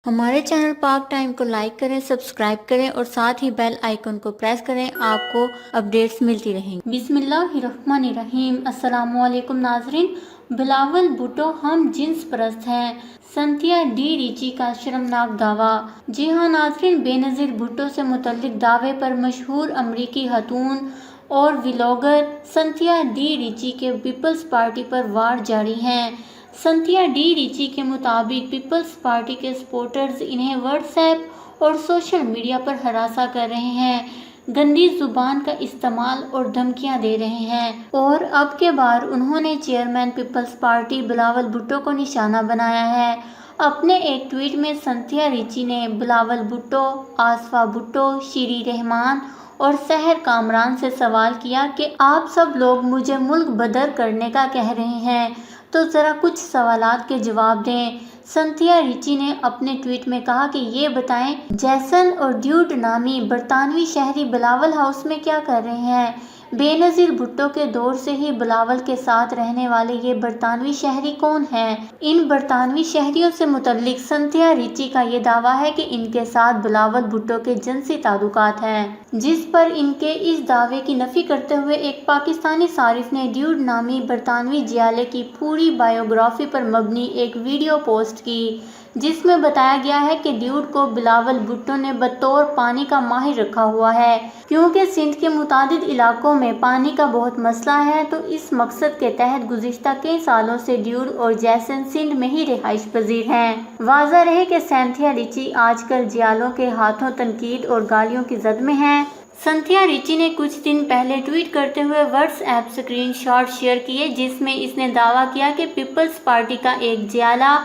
ہمارے چینل پاک ٹائم کو لائک کریں، سبسکرائب کریں اور ساتھ ہی بیل آئیکن کو پریس کریں، آپ کو اپڈیٹس ملتی رہیں گی۔ بسم اللہ الرحمن الرحیم۔ السلام علیکم ناظرین۔ بلاول بھٹو ہم جنس پرست ہیں، سنتھیا ڈی ریچی کا شرمناک دعویٰ۔ جی ہاں ناظرین، بے نظیر بھٹو سے متعلق دعوے پر مشہور امریکی خاتون اور ولاگر سنتھیا ڈی ریچی کے پیپلز پارٹی پر وار جاری ہیں۔ سنتھیا ڈی ریچی کے مطابق پیپلز پارٹی کے سپورٹرز انہیں واٹس ایپ اور سوشل میڈیا پر ہراساں کر رہے ہیں، گندی زبان کا استعمال اور دھمکیاں دے رہے ہیں، اور اب کے بار انہوں نے chairman Peoples Party Bilawal Bhutto کو نشانہ بنایا ہے۔ اپنے ایک ٹویٹ میں سنتھیا ریچی نے بلاول بھٹو، آصفیہ بھٹو، شیری رحمان اور سحر کامران سے سوال کیا کہ آپ سب لوگ مجھے ملک بدر کرنے کا کہہ رہے ہیں، تو ذرا کچھ سوالات کے جواب دیں۔ سنتھیا ریچی نے اپنے ٹویٹ میں کہا کہ یہ بتائیں جیسن اور ڈیوڈ نامی برطانوی شہری بلاول ہاؤس میں کیا کر رہے ہیں؟ بے نظیر بھٹو کے دور سے ہی بلاول کے ساتھ رہنے والے یہ برطانوی شہری کون ہیں؟ ان برطانوی شہریوں سے متعلق سنتھیا ریچی کا یہ دعویٰ ہے کہ ان کے ساتھ بلاول بھٹو کے جنسی تعلقات ہیں، جس پر ان کے اس دعوے کی نفی کرتے ہوئے ایک پاکستانی صارف نے ڈیوڈ نامی برطانوی جیالے کی پوری بائیوگرافی پر مبنی ایک ویڈیو پوسٹ کی، جس میں بتایا گیا ہے کہ ڈیوڈ کو بلاول بھٹو نے بطور پانی کا ماہر رکھا ہوا ہے۔ کیونکہ سندھ کے متعدد علاقوں میں پانی کا بہت مسئلہ ہے، تو اس مقصد کے تحت گزشتہ کئی سالوں سے ڈیوڈ اور جیسن سندھ میں ہی رہائش پذیر ہیں۔ واضح رہے کہ سنتھیا ریچی آج کل جیالوں کے ہاتھوں تنقید اور گالیوں کی زد میں ہیں۔ سنتھیا ریچی نے کچھ دن پہلے ٹویٹ کرتے ہوئے WhatsApp screenshot share کیے، جس میں اس نے دعویٰ کیا کہ پیپلز پارٹی کا ایک جیالہ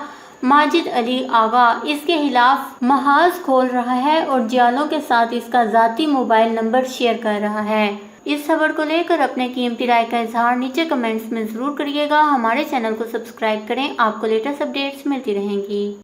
ماجد علی آغا اس کے خلاف محاذ کھول رہا ہے اور جیالوں کے ساتھ اس کا ذاتی موبائل نمبر شیئر کر رہا ہے۔ اس خبر کو لے کر اپنے قیمتی رائے کا اظہار نیچے کمنٹس میں ضرور کریے گا۔ ہمارے چینل کو سبسکرائب کریں، آپ کو لیٹسٹ اپڈیٹس ملتی رہیں گی۔